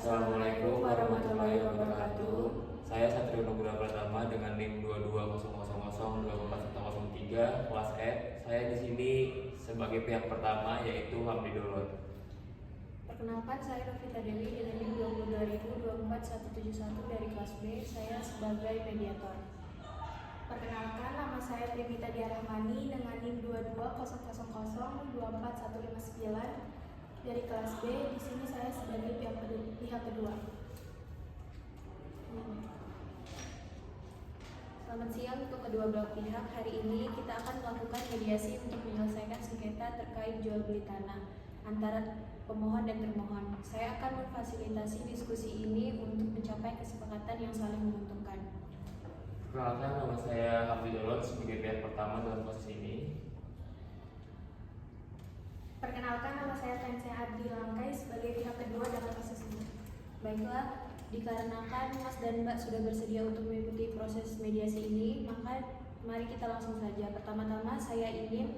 Assalamualaikum warahmatullahi wabarakatuh. Saya Satrio Nugraha Pratama dengan NIM 220000241003 kelas F. Saya di sini sebagai pihak pertama yaitu Hamdi Dolot. Perkenalkan, saya Novita Dewi dengan NIM 220241171 dari kelas B. Saya sebagai mediator. Perkenalkan, nama saya Trivita Diarahmani dengan NIM 22000241159 dari kelas B. Di sini saya sebagai pihak kedua. Selamat siang untuk kedua belah pihak. Hari ini kita akan melakukan mediasi untuk menyelesaikan sengketa terkait jual beli tanah antara pemohon dan termohon. Saya akan memfasilitasi diskusi ini untuk mencapai kesepakatan yang saling menguntungkan. Perkenalkan, nama saya Hamdi Dolot sebagai pihak pertama dalam kasus ini. Perkenalkan, nama saya Tensia Abdi Langkai sebagai pihak kedua dalam kasus ini. Baiklah, dikarenakan Mas dan Mbak sudah bersedia untuk mengikuti proses mediasi ini, maka mari kita langsung saja. Pertama-tama saya ingin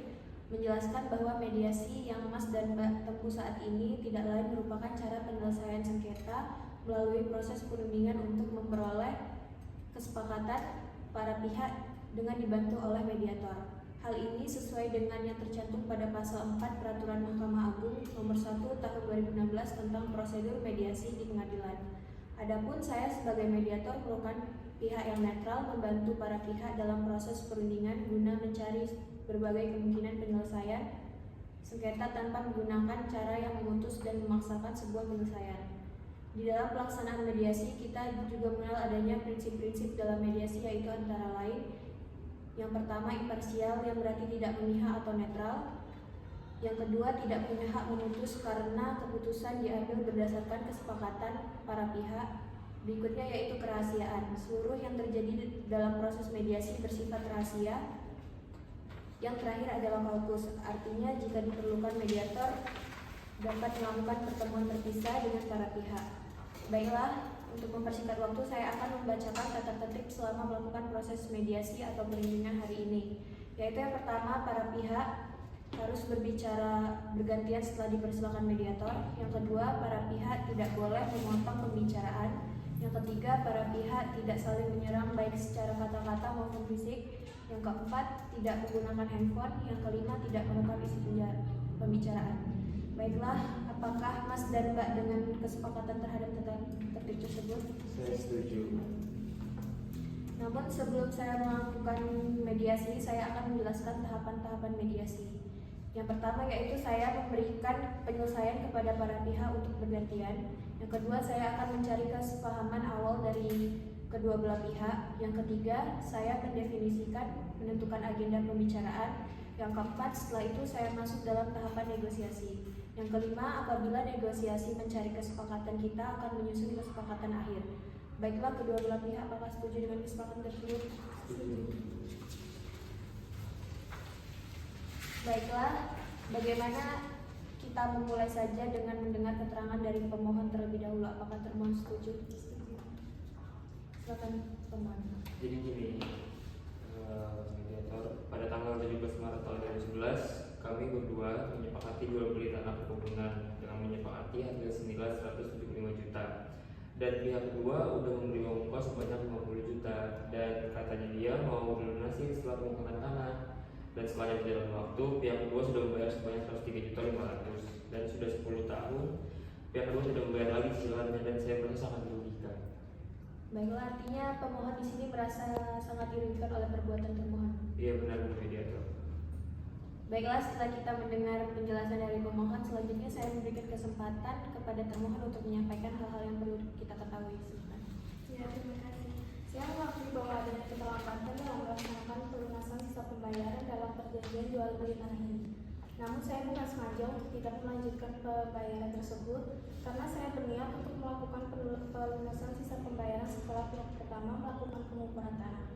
menjelaskan bahwa mediasi yang Mas dan Mbak tempuh saat ini tidak lain merupakan cara penyelesaian sengketa melalui proses perundingan untuk memperoleh kesepakatan para pihak dengan dibantu oleh mediator. Hal ini sesuai dengan yang tercantum pada pasal 4 Peraturan Mahkamah Agung Nomor 1 Tahun 2016 tentang prosedur mediasi di pengadilan. Adapun saya sebagai mediator merupakan pihak yang netral membantu para pihak dalam proses perundingan guna mencari berbagai kemungkinan penyelesaian sengketa tanpa menggunakan cara yang memutus dan memaksakan sebuah penyelesaian. Di dalam pelaksanaan mediasi, kita juga mengenal adanya prinsip-prinsip dalam mediasi, yaitu antara lain yang pertama, imparsial, yang berarti tidak memihak atau netral. Yang kedua, tidak punya hak memutus karena keputusan diambil berdasarkan kesepakatan para pihak. Berikutnya yaitu kerahasiaan. Seluruh yang terjadi dalam proses mediasi bersifat rahasia. Yang terakhir adalah kaukus, artinya jika diperlukan mediator dapat melakukan pertemuan terpisah dengan para pihak. Baiklah, untuk mempersingkat waktu saya akan membacakan tata tertib selama melakukan proses mediasi atau perundingan hari ini. Yaitu yang pertama, para pihak harus berbicara bergantian setelah dipersilakan mediator. Yang kedua, para pihak tidak boleh memotong pembicaraan. Yang ketiga, para pihak tidak saling menyerang baik secara kata-kata maupun fisik. Yang keempat, tidak menggunakan handphone. Yang kelima, tidak merekam isi pembicaraan. Baiklah, apakah Mas dan Mbak dengan kesepakatan terhadap tata tertib tersebut? Saya setuju. Namun sebelum saya melakukan mediasi, saya akan menjelaskan tahapan-tahapan mediasi. Yang pertama yaitu saya memberikan penyelesaian kepada para pihak untuk bergantian. Yang kedua, saya akan mencari kesepahaman awal dari kedua belah pihak. Yang ketiga, saya menentukan agenda pembicaraan. Yang keempat, setelah itu saya masuk dalam tahapan negosiasi. Yang kelima, apabila negosiasi mencari kesepakatan, kita akan menyusun kesepakatan akhir. Baiklah, kedua belah pihak apakah setuju dengan kesepakatan tersebut? Baiklah, bagaimana kita memulai saja dengan mendengar keterangan dari pemohon terlebih dahulu. Apakah termohon setuju? Silakan pemohon. Jadi gini, mediator, pada tanggal 17 Maret tahun 2011 kami berdua menyepakati jual beli tanah perkebunan dengan menyepakati harga senilai 175 juta. Dan pihak kedua udah memberi uang muka sebanyak 50 juta dan katanya dia mau dilunasi setelah pengangkatan tanah. Dan setelah berjalan waktu, pihak kedua sudah membayar sebanyak 103.500.000 dan sudah 10 tahun pihak kedua tidak membayar lagi cicilannya dan saya merasa sangat dirugikan. Baiklah, artinya pemohon di sini merasa sangat dirugikan oleh perbuatan termohon. Iya benar, mediator. Baiklah, setelah kita mendengar penjelasan dari pemohon, selanjutnya saya memberikan kesempatan kepada termohon untuk menyampaikan hal-hal yang perlu kita ketahui. Ya, terima kasih. Saya mengakui bahwa adanya keterlambatan dalam melaksanakan pelunasan sisa pembayaran dalam perjanjian jual beli tanah ini. Namun saya bukan sengaja untuk tidak melanjutkan pembayaran tersebut karena saya berniat untuk melakukan pelunasan sisa pembayaran setelah pihak pertama melakukan pengukuran tanah.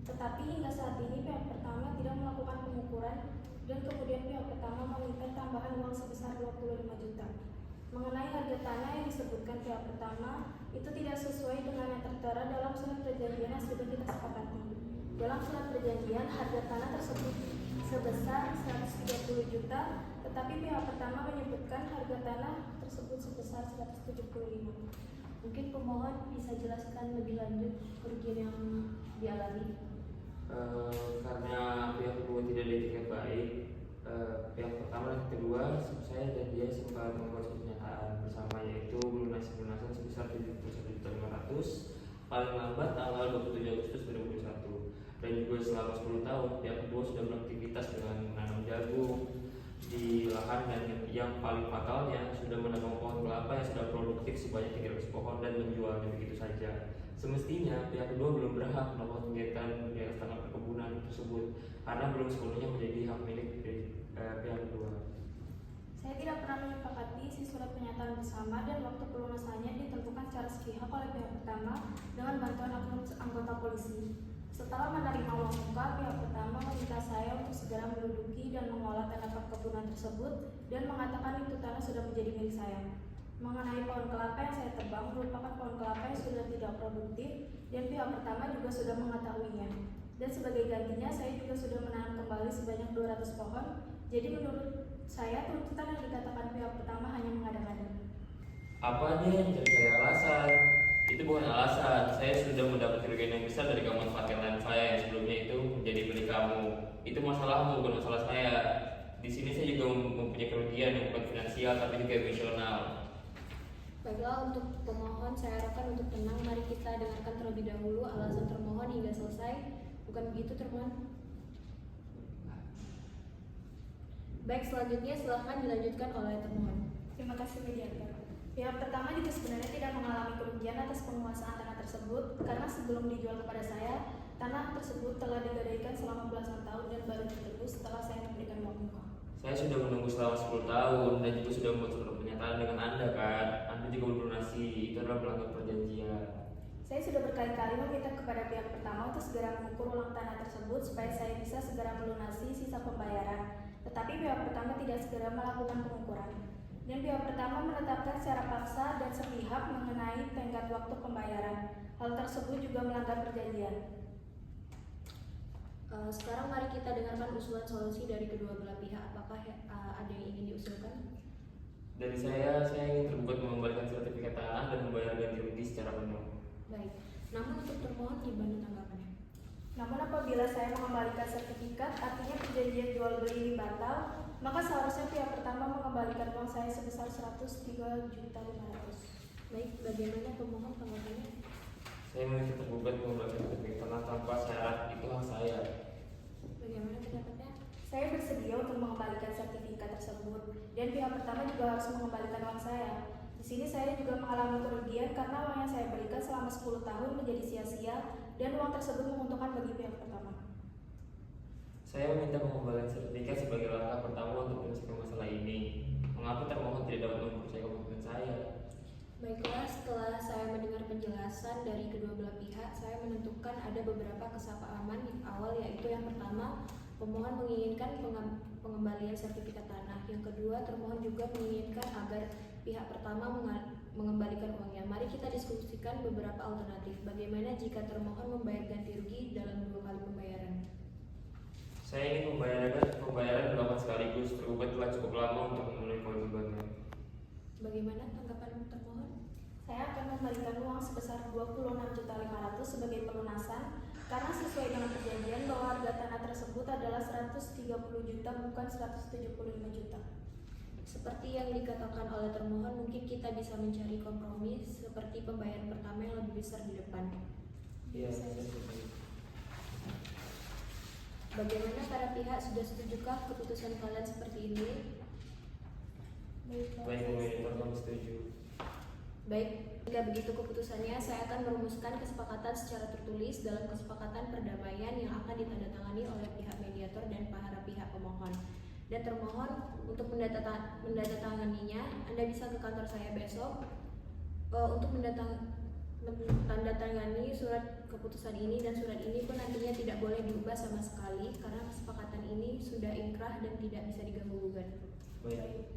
Tetapi hingga saat ini pihak pertama tidak melakukan pengukuran dan kemudian pihak pertama meminta tambahan uang sebesar 25 juta. Mengenai harga tanah yang disebutkan pihak pertama itu tidak sesuai dengan yang tertera dalam surat perjanjian yang sudah kita sepakati. Dalam surat perjanjian harga tanah tersebut sebesar 130 juta, tetapi pihak pertama menyebutkan harga tanah tersebut sebesar 175. Mungkin pemohon bisa jelaskan lebih lanjut kerugian yang dialami. Karena pihak kedua tidak dietikat baik, pihak pertama dan kedua saya dan dia sempat membuat pernyataan bersama, yaitu melunasi pelunasan sebesar 71.500 paling lambat tanggal 27 Agustus 2021, dan juga selama 10 tahun pihak kedua sudah beraktivitas dengan menanam jagung di lahan, dan yang paling fatalnya sudah menanam pohon kelapa yang sudah produktif sebanyak 300 pohon dan menjualnya begitu saja. Semestinya pihak kedua belum berhak melakukan kegiatan di atas tanah perkebunan tersebut karena belum sepenuhnya menjadi hak milik dari pihak kedua. Saya tidak pernah menyepakati isi surat pernyataan bersama dan waktu pelunasannya ditentukan secara sepihak oleh pihak pertama dengan bantuan oknum anggota polisi. Setelah menerima uang muka, pihak pertama meminta saya untuk segera menduduki dan mengolah tanah perkebunan tersebut dan mengatakan itu tanah sudah menjadi milik saya. Mengenai pohon kelapa yang saya tebang merupakan pohon kelapa yang sudah tidak produktif dan pihak pertama juga sudah mengetahuinya. Dan sebagai gantinya saya juga sudah menanam kembali sebanyak 200 pohon. Jadi menurut saya tuntutan yang dikatakan pihak pertama hanya mengada-ngada. Apa dia mencari alasan? Itu bukan alasan. Saya sudah mendapat kerugian yang besar dari kamu manfaatkan lahan saya yang sebelumnya itu menjadi milik kamu. Itu masalahmu, bukan masalah saya. Di sini saya juga mempunyai kerugian yang bukan finansial tapi juga emosional. Baiklah, untuk pemohon saya harapkan untuk tenang. Mari kita dengarkan terlebih dahulu alasan termohon hingga selesai. Bukan begitu termohon? Baik, selanjutnya silahkan dilanjutkan oleh termohon. Terima kasih mediator. Pihak pertama juga sebenarnya tidak mengalami kerugian atas penguasaan tanah tersebut karena sebelum dijual kepada saya, tanah tersebut telah digadaikan selama belasan tahun dan baru ditebus setelah saya memberikan uang muka. Saya sudah menunggu selama 10 tahun dan juga sudah membuat surat pernyataan dengan Anda kan. Anda juga melunasi, itu adalah pelanggar perjanjian. Saya sudah berkali-kali meminta kepada pihak pertama untuk segera mengukur ulang tanah tersebut supaya saya bisa segera melunasi sisa pembayaran. Tetapi pihak pertama tidak segera melakukan pengukuran. Dan pihak pertama menetapkan secara paksa dan sepihak mengenai tenggat waktu pembayaran. Hal tersebut juga melanggar perjanjian. Sekarang mari kita dengarkan usulan solusi dari kedua belah pihak. Apakah ada yang ingin diusulkan? Dari saya ingin tergugat mengembalikan sertifikat tanah dan membayar ganti rugi secara penuh. Baik, namun untuk termohon gimana tanggapannya? Namun apabila saya mengembalikan sertifikat, artinya perjanjian jual beli ini batal, maka seharusnya pihak pertama mengembalikan uang saya sebesar 103.500. Baik, bagaimana pemohon tanggapannya? Saya meminta tergugat mengembalikan sertifikat tanah tanpa syarat, itu hak saya. Bagaimana pendapatnya? Saya bersedia untuk mengembalikan sertifikat tersebut dan pihak pertama juga harus mengembalikan uang saya. Di sini saya juga mengalami kerugian karena uang yang saya berikan selama 10 tahun menjadi sia-sia dan uang tersebut menguntungkan bagi pihak pertama. Saya meminta pengembalian sertifikat sebagai langkah pertama untuk menyelesaikan masalah ini. Mengapa termohon tidak dapat mempercayai komitmen saya? Baiklah, setelah saya mendengar penjelasan dari kedua belah pihak, saya menentukan ada beberapa kesepahaman awal, yaitu yang pertama, pemohon menginginkan pengembalian sertifikat tanah. Yang kedua, termohon juga menginginkan agar pihak pertama mengembalikan uangnya. Mari kita diskusikan beberapa alternatif. Bagaimana jika termohon membayar ganti rugi dalam 2 kali pembayaran? Saya ingin pembayaran dilakukan sekaligus. Tergugat telah cukup lama untuk memenuhi kewajibannya. Bagaimana tanggapan termohon? Saya akan memberikan uang sebesar 26.500.000 sebagai pelunasan karena sesuai dengan perjanjian bahwa harga tanah tersebut adalah 130 juta bukan 175 juta. Seperti yang dikatakan oleh termohon, mungkin kita bisa mencari kompromi seperti pembayaran pertama yang lebih besar di depan. Iya, saya setuju. Bagaimana para pihak, sudah setujukah keputusan kalian seperti ini? Baik, mediator, kami setuju. Baik, jika begitu keputusannya, saya akan merumuskan kesepakatan secara tertulis dalam kesepakatan perdamaian yang akan ditandatangani oleh pihak mediator dan para pihak pemohon. Dan termohon untuk menandatanganinya, Anda bisa ke kantor saya besok untuk menandatangani surat keputusan ini, dan surat ini pun nantinya tidak boleh diubah sama sekali karena kesepakatan ini sudah inkrah dan tidak bisa diganggu-gugat. Baik.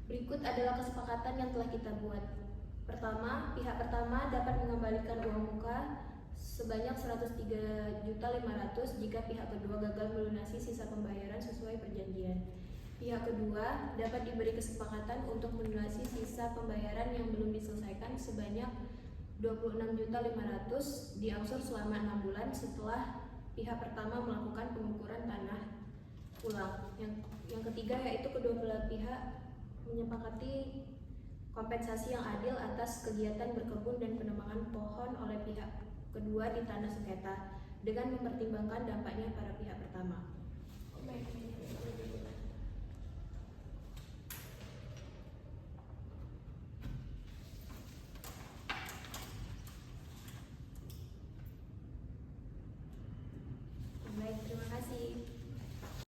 Berikut adalah kesepakatan yang telah kita buat. Pertama, pihak pertama dapat mengembalikan uang muka sebanyak 103.500.000 jika pihak kedua gagal melunasi sisa pembayaran sesuai perjanjian. Pihak kedua dapat diberi kesepakatan untuk melunasi sisa pembayaran yang belum diselesaikan sebanyak 26.500.000 diangsur selama 6 bulan setelah pihak pertama melakukan pengukuran tanah ulang. Yang ketiga yaitu kedua belah pihak menyepakati kompensasi yang adil atas kegiatan berkebun dan penebangan pohon oleh pihak kedua di tanah sengketa dengan mempertimbangkan dampaknya pada pihak pertama. Baik.